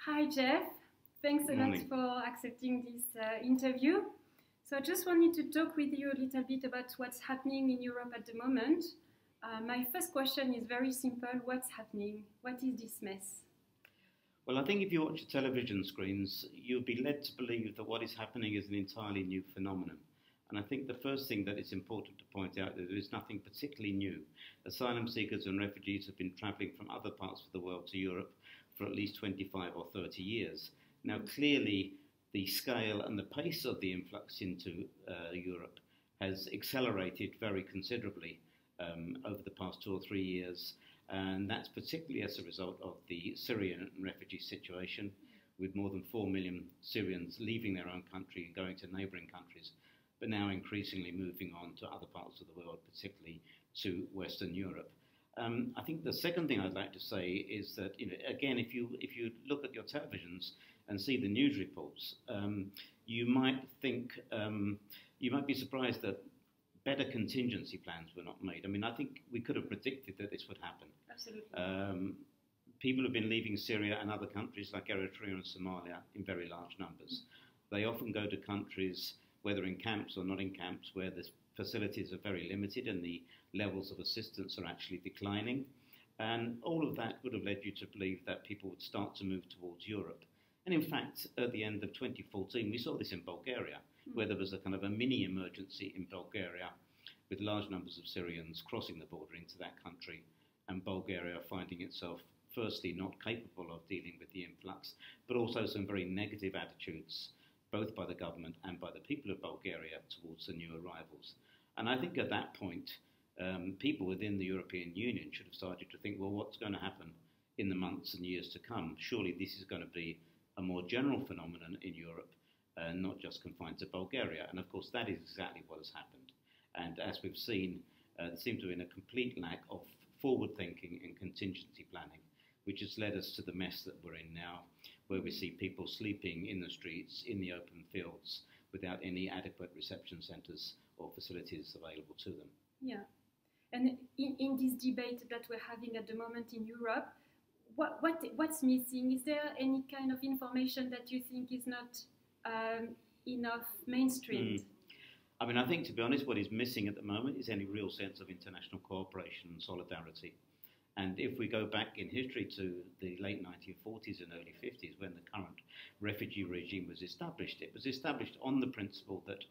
Hi, Jeff. Thanks a Good lot morning. for accepting this interview. So I just wanted to talk with you a little bit about what's happening in Europe at the moment. My first question is very simple. What's happening? What is this mess? Well, I think if you watch the television screens, you'll be led to believe that what is happening is an entirely new phenomenon. And I think the first thing that is important to point out is there is nothing particularly new. Asylum seekers and refugees have been travelling from other parts of the world to Europe for at least 25 or 30 years. Now, clearly, the scale and the pace of the influx into Europe has accelerated very considerably over the past 2 or 3 years. And that's particularly as a result of the Syrian refugee situation, with more than 4 million Syrians leaving their own country and going to neighbouring countries, but now increasingly moving on to other parts of the world, particularly to Western Europe. I think the second thing I'd like to say is that, again, if you look at your televisions and see the news reports, you might think, you might be surprised that better contingency plans were not made. I mean, I think we could have predicted that this would happen. Absolutely. People have been leaving Syria and other countries like Eritrea and Somalia in very large numbers. They often go to countries, whether in camps or not in camps, where the facilities are very limited and the levels of assistance are actually declining. And all of that would have led you to believe that people would start to move towards Europe. And in fact, at the end of 2014, we saw this in Bulgaria, where there was a kind of a mini emergency in Bulgaria with large numbers of Syrians crossing the border into that country, and Bulgaria finding itself firstly not capable of dealing with the influx, but also some very negative attitudes, both by the government and by the people of Bulgaria towards the new arrivals. And I think at that point, people within the European Union should have started to think, well, what's going to happen in the months and years to come? Surely this is going to be a more general phenomenon in Europe, not just confined to Bulgaria. And of course, that is exactly what has happened. And as we've seen, there seems to have been a complete lack of forward thinking and contingency planning, which has led us to the mess that we're in now, where we see people sleeping in the streets, in the open fields, without any adequate reception centres or facilities available to them. Yeah. And in this debate that we're having at the moment in Europe, what's missing? Is there any kind of information that you think is not enough mainstreamed? I mean, I think, to be honest, what is missing at the moment is any real sense of international cooperation and solidarity. And if we go back in history to the late 1940s and early 50s, when the current refugee regime was established, it was established on the principle that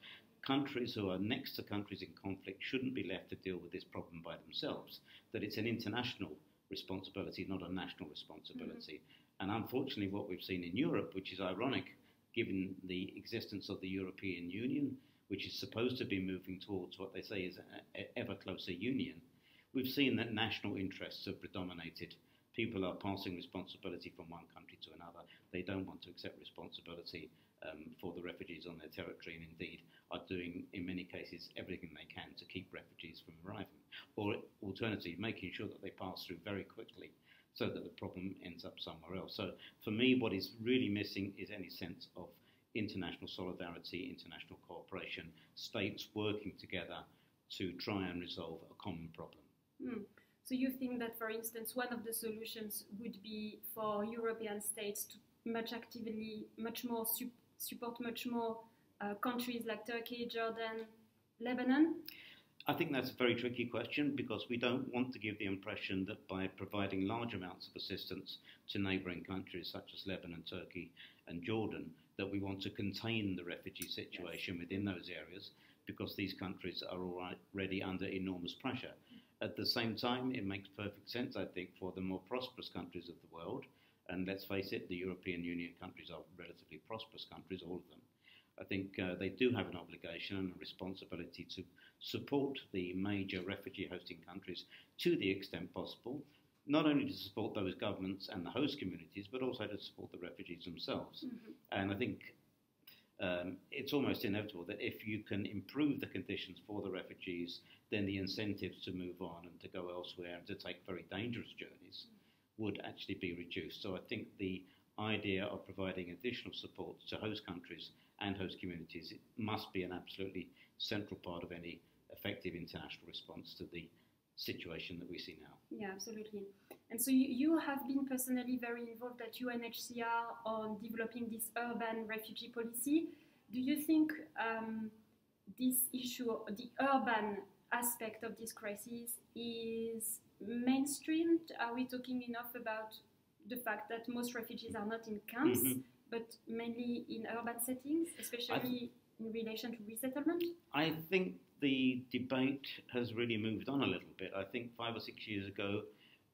countries who are next to countries in conflict shouldn't be left to deal with this problem by themselves, that it's an international responsibility, not a national responsibility. And unfortunately, what we've seen in Europe, which is ironic, given the existence of the European Union, which is supposed to be moving towards what they say is an ever closer union, we've seen that national interests have predominated. People are passing responsibility from one country to another. They don't want to accept responsibility for the refugees on their territory, and indeed are doing, in many cases, everything they can to keep refugees from arriving. Or alternatively, making sure that they pass through very quickly so that the problem ends up somewhere else. So for me, what is really missing is any sense of international solidarity, international cooperation, states working together to try and resolve a common problem. So you think that, for instance, one of the solutions would be for European states to much more support countries like Turkey, Jordan, Lebanon? I think that's a very tricky question, because we don't want to give the impression that by providing large amounts of assistance to neighbouring countries such as Lebanon, Turkey and Jordan, that we want to contain the refugee situation within those areas, because these countries are already under enormous pressure. At the same time, it makes perfect sense, I think, for the more prosperous countries of the world, and let's face it, the European Union countries are relatively prosperous countries, all of them. I think they do have an obligation and a responsibility to support the major refugee hosting countries to the extent possible, not only to support those governments and the host communities, but also to support the refugees themselves. And I think it's almost inevitable that if you can improve the conditions for the refugees, then the incentives to move on and to go elsewhere and to take very dangerous journeys would actually be reduced. So I think the idea of providing additional support to host countries and host communities, it must be an absolutely central part of any effective international response to the situation that we see now. Yeah, absolutely. And so you have been personally very involved at UNHCR on developing this urban refugee policy. Do you think this issue, the urban aspect of this crisis, is mainstreamed? Are we talking enough about the fact that most refugees are not in camps, but mainly in urban settings, especially in relation to resettlement? I think the debate has really moved on a little bit. I think 5 or 6 years ago,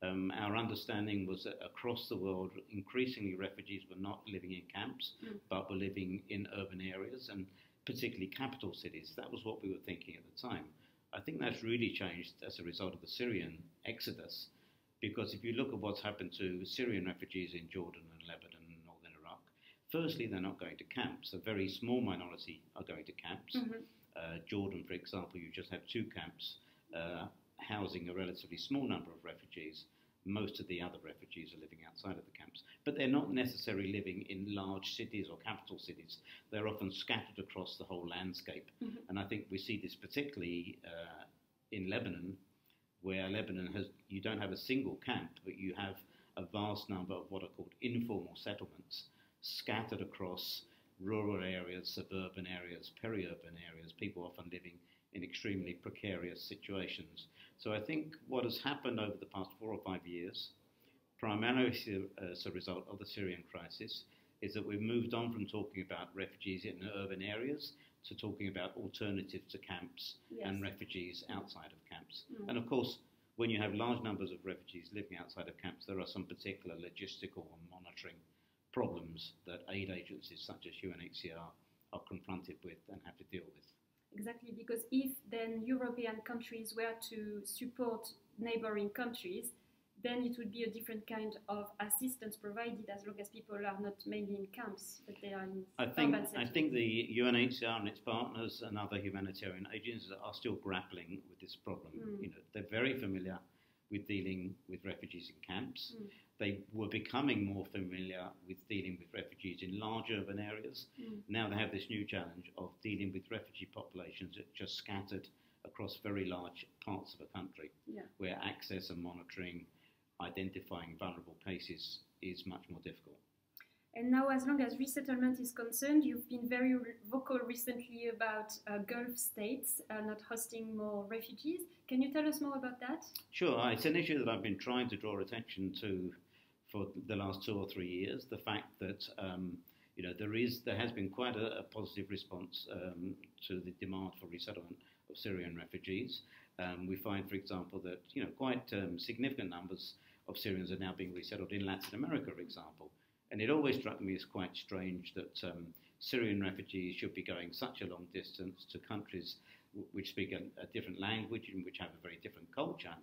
our understanding was that across the world, increasingly refugees were not living in camps, but were living in urban areas, and particularly capital cities. That was what we were thinking at the time. I think that's really changed as a result of the Syrian exodus, because if you look at what's happened to Syrian refugees in Jordan and Lebanon and northern Iraq, firstly, they're not going to camps. A very small minority are going to camps. Jordan, for example, you just have 2 camps housing a relatively small number of refugees. Most of the other refugees are living outside of the camps. But they're not necessarily living in large cities or capital cities. They're often scattered across the whole landscape. And I think we see this particularly in Lebanon, where Lebanon you don't have a single camp, but you have a vast number of what are called informal settlements scattered across rural areas, suburban areas, peri-urban areas, people often living in extremely precarious situations. So I think what has happened over the past 4 or 5 years, primarily as a result of the Syrian crisis, is that we've moved on from talking about refugees in urban areas to talking about alternatives to camps and refugees outside of camps. And of course, when you have large numbers of refugees living outside of camps, there are some particular logistical and monitoring problems that aid agencies such as UNHCR are confronted with and have to deal with. Exactly, because if then European countries were to support neighboring countries, then it would be a different kind of assistance provided, as long as people are not mainly in camps, but they are in urban settings. I think the UNHCR and its partners and other humanitarian agencies are still grappling with this problem. You know, they're very familiar with dealing with refugees in camps. They were becoming more familiar with dealing with refugees in large urban areas. Now they have this new challenge of dealing with refugee populations that are just scattered across very large parts of a country, where access and monitoring, identifying vulnerable cases is much more difficult. And now, as long as resettlement is concerned, you've been very vocal recently about Gulf states not hosting more refugees. Can you tell us more about that? Sure. It's an issue that I've been trying to draw attention to for the last 2 or 3 years. The fact that you know, there has been quite a positive response to the demand for resettlement of Syrian refugees. We find, for example, that quite significant numbers of Syrians are now being resettled in Latin America, for example. And it always struck me as quite strange that Syrian refugees should be going such a long distance to countries which speak a different language and which have a very different culture,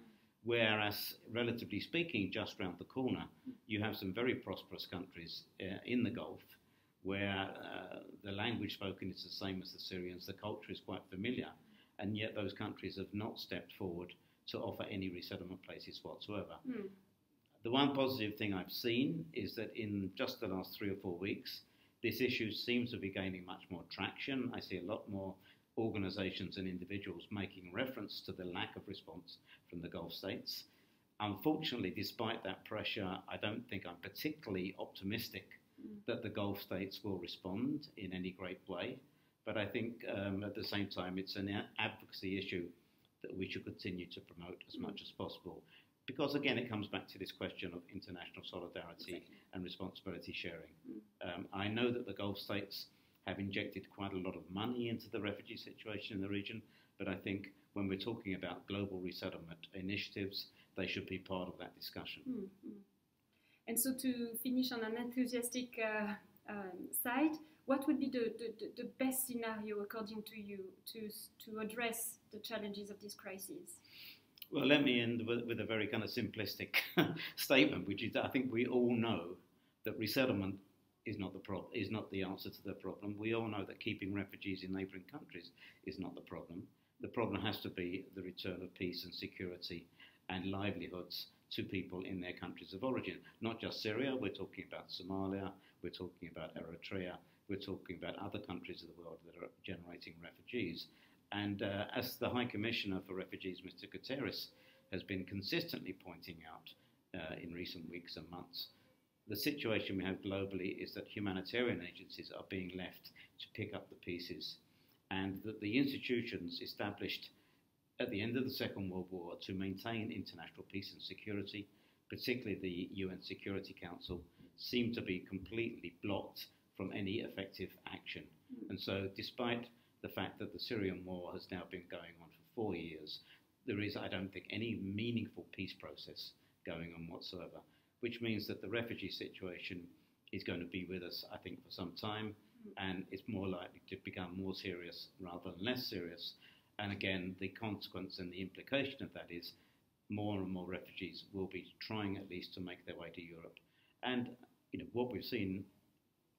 whereas, relatively speaking, just round the corner, you have some very prosperous countries in the Gulf where the language spoken is the same as the Syrians, the culture is quite familiar, and yet those countries have not stepped forward to offer any resettlement places whatsoever. The one positive thing I've seen is that in just the last 3 or 4 weeks, this issue seems to be gaining much more traction. I see a lot more organisations and individuals making reference to the lack of response from the Gulf states. Unfortunately, despite that pressure, I don't think I'm particularly optimistic that the Gulf states will respond in any great way. But I think at the same time, it's an advocacy issue that we should continue to promote as much as possible. Because again, it comes back to this question of international solidarity and responsibility sharing. I know that the Gulf states have injected quite a lot of money into the refugee situation in the region, but I think when we're talking about global resettlement initiatives, they should be part of that discussion. And so to finish on an enthusiastic side, what would be the best scenario, according to you, to address the challenges of this crisis? Well, let me end with a very kind of simplistic statement, which is that I think we all know that resettlement is not the answer to the problem. We all know that keeping refugees in neighbouring countries is not the problem. The problem has to be the return of peace and security and livelihoods to people in their countries of origin. Not just Syria, we're talking about Somalia, we're talking about Eritrea, we're talking about other countries of the world that are generating refugees. And as the High Commissioner for Refugees, Mr. Guterres, has been consistently pointing out, in recent weeks and months. The situation we have globally is that humanitarian agencies are being left to pick up the pieces, and that the institutions established at the end of the Second World War to maintain international peace and security, particularly the UN Security Council, seem to be completely blocked from any effective action. And so despite the fact that the Syrian war has now been going on for 4 years, there is, I don't think, any meaningful peace process going on whatsoever, which means that the refugee situation is going to be with us, I think, for some time, and it's more likely to become more serious rather than less serious. And again, the consequence and the implication of that is more and more refugees will be trying at least to make their way to Europe. And what we've seen,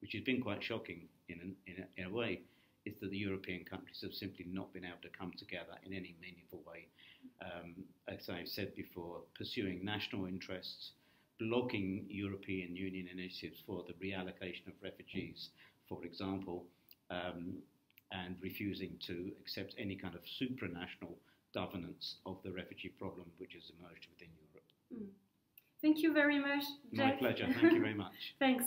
which has been quite shocking in a way, is that the European countries have simply not been able to come together in any meaningful way. As I said before, pursuing national interests, blocking European Union initiatives for the reallocation of refugees, for example, and refusing to accept any kind of supranational governance of the refugee problem which has emerged within Europe. Thank you very much, Jack. My pleasure. Thank you very much. Thanks.